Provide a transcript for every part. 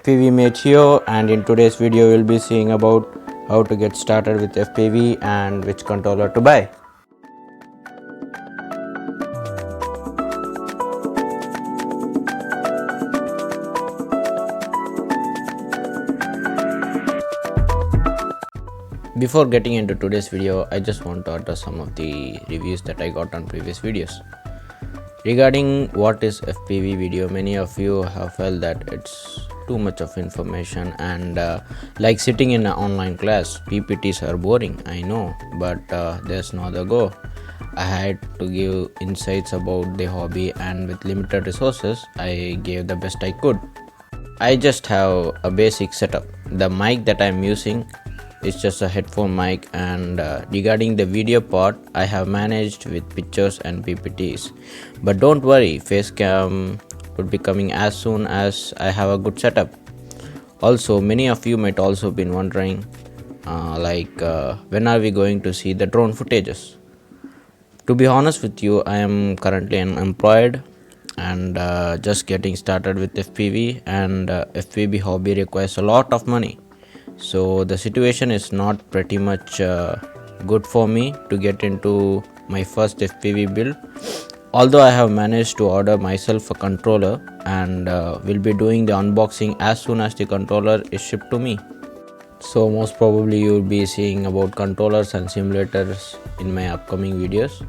FPV mate here, and in today's video we'll be seeing about how to get started with FPV and which controller to buy. Before getting into today's video, I just want to address some of the reviews that I got on previous videos. Regarding what is FPV video, many of you have felt that it's too much of information and like sitting in an online class, PPTs are boring, I know, but there's no other go. I had to give insights about the hobby, and with limited resources, I gave the best I could. I just have a basic setup. The mic that I'm using is just a headphone mic, and regarding the video part, I have managed with pictures and PPTs. But don't worry, facecam would be coming as soon as I have a good setup. Also, many of you might also been wondering when are we going to see the drone footages. To be honest with you, I am currently unemployed and just getting started with FPV, and FPV hobby requires a lot of money. So the situation is not pretty much good for me to get into my first FPV build. Although I have managed to order myself a controller, and will be doing the unboxing as soon as the controller is shipped to me. So most probably you will be seeing about controllers and simulators in my upcoming videos.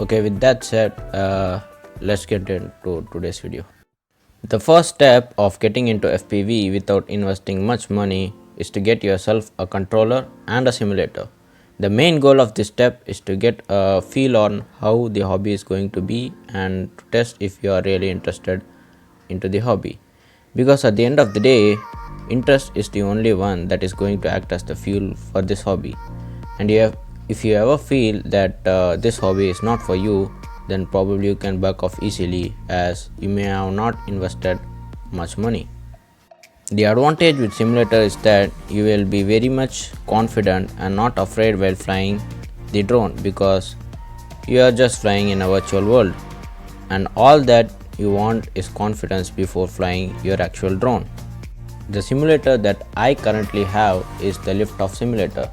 Okay, with that said, let's get into today's video. The first step of getting into FPV without investing much money is to get yourself a controller and a simulator. The main goal of this step is to get a feel on how the hobby is going to be and to test if you are really interested into the hobby. Because at the end of the day, interest is the only one that is going to act as the fuel for this hobby. And if you ever feel that this hobby is not for you, then probably you can back off easily, as you may have not invested much money. The advantage with simulator is that you will be very much confident and not afraid while flying the drone, because you are just flying in a virtual world, and all that you want is confidence before flying your actual drone. The simulator that I currently have is the lift-off simulator.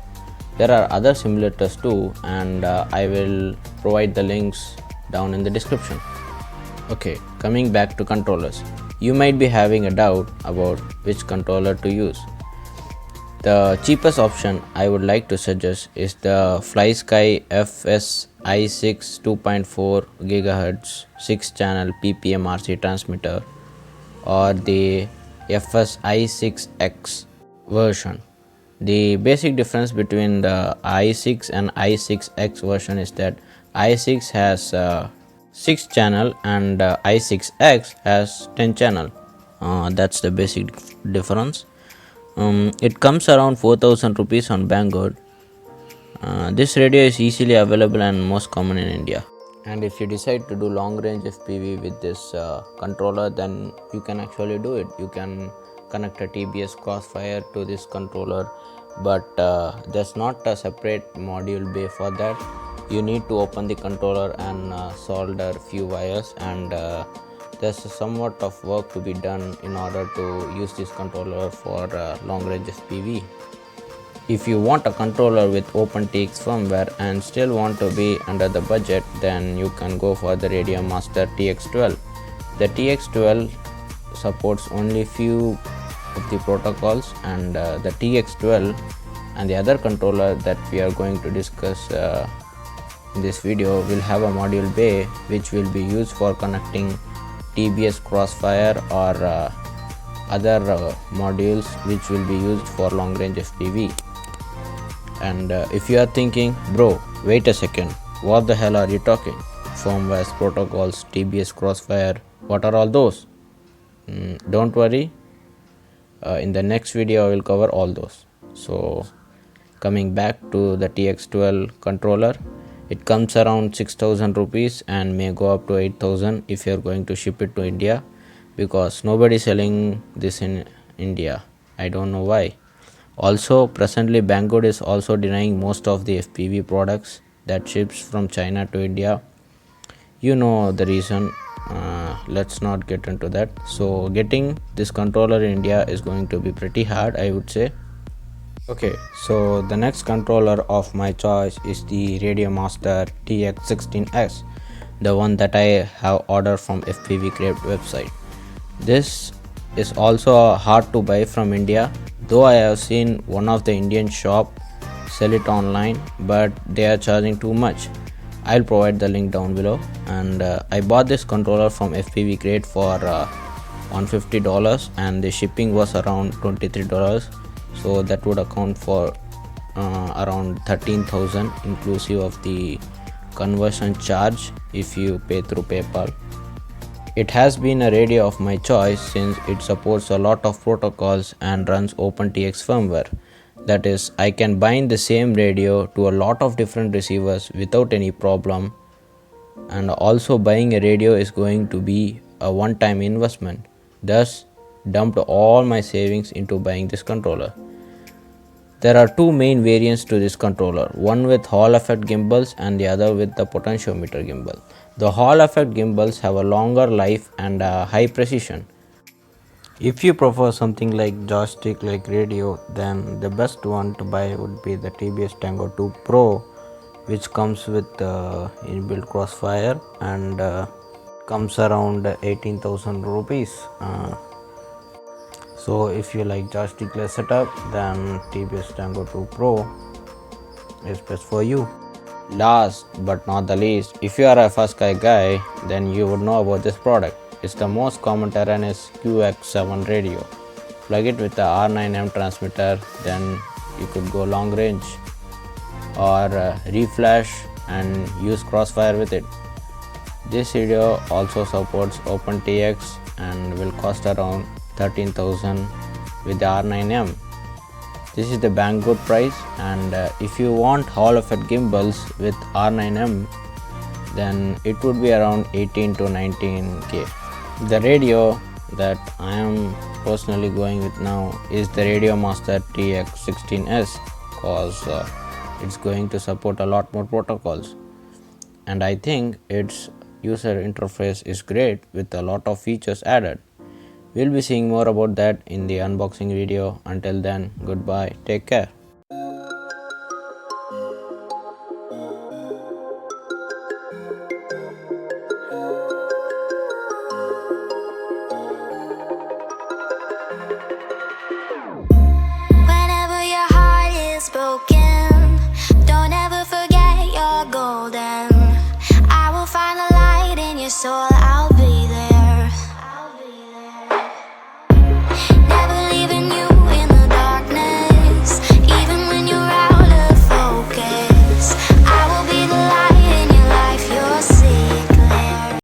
There are other simulators too, and I will provide the links down in the description. Okay, coming back to controllers. You might be having a doubt about which controller to use. The cheapest option I would like to suggest is the FlySky FS-i6 2.4 GHz 6-channel PPM RC transmitter, or the FS-i6X version. The basic difference between the i6 and i6X version is that i6 has 6 channel and i6X has 10 channel. That's the basic difference. It comes around 4,000 rupees on Banggood. This radio is easily available and most common in India. And if you decide to do long range FPV with this controller, then you can actually do it. You can connect a TBS Crossfire to this controller, but there's not a separate module bay for that. You need to open the controller and solder few wires, and there's somewhat of work to be done in order to use this controller for long range FPV. If you want a controller with OpenTX firmware and still want to be under the budget, then you can go for the Radio Master TX12. The TX12 supports only few of the protocols, and the TX12 and the other controller that we are going to discuss in this video will have a module bay which will be used for connecting TBS Crossfire or other modules which will be used for long range FPV. And if you are thinking, bro, wait a second, what the hell are you talking? Firmwares, protocols, TBS Crossfire, what are all those? Don't worry, in the next video I will cover all those. So coming back to the TX12 controller, it comes around 6,000 rupees and may go up to 8,000 if you are going to ship it to India, because nobody is selling this in India. I don't know why. Also, presently Banggood is also denying most of the FPV products that ships from China to India. You know the reason. let's not get into that. So getting this controller in India is going to be pretty hard, I would say. Okay, so the next controller of my choice is the Radiomaster TX16S, the one that I have ordered from FPV Crate website. This is also hard to buy from India, though I have seen one of the Indian shop sell it online, but they are charging too much. I'll provide the link down below. And I bought this controller from FPV Crate for $150, and the shipping was around $23, so that would account for around 13,000 inclusive of the conversion charge if you pay through PayPal. It has been a radio of my choice since it supports a lot of protocols and runs OpenTX firmware. That is, I can bind the same radio to a lot of different receivers without any problem, and also buying a radio is going to be a one-time investment. Thus, dumped all my savings into buying this controller. There are two main variants to this controller, one with Hall effect gimbals and the other with the potentiometer gimbal. The Hall effect gimbals have a longer life and a high precision. If you prefer something like joystick like radio, then the best one to buy would be the TBS Tango 2 Pro, which comes with inbuilt crossfire and comes around 18,000 rupees. So if you like joystickless setup, then TBS Tango 2 Pro is best for you. Last but not the least, if you are a FastSky guy, then you would know about this product. It's the most common Teranis QX7 radio. Plug it with the R9M transmitter, then you could go long range, or reflash and use crossfire with it. This radio also supports OpenTX and will cost around 13,000 with the R9M. This is the Banggood price, and if you want Hall effect gimbals with R9M, then it would be around 18 to 19k. The radio that I am personally going with now is the Radiomaster TX16S, because it's going to support a lot more protocols, and I think its user interface is great with a lot of features added. We'll be seeing more about that in the unboxing video. Until then, goodbye, take care.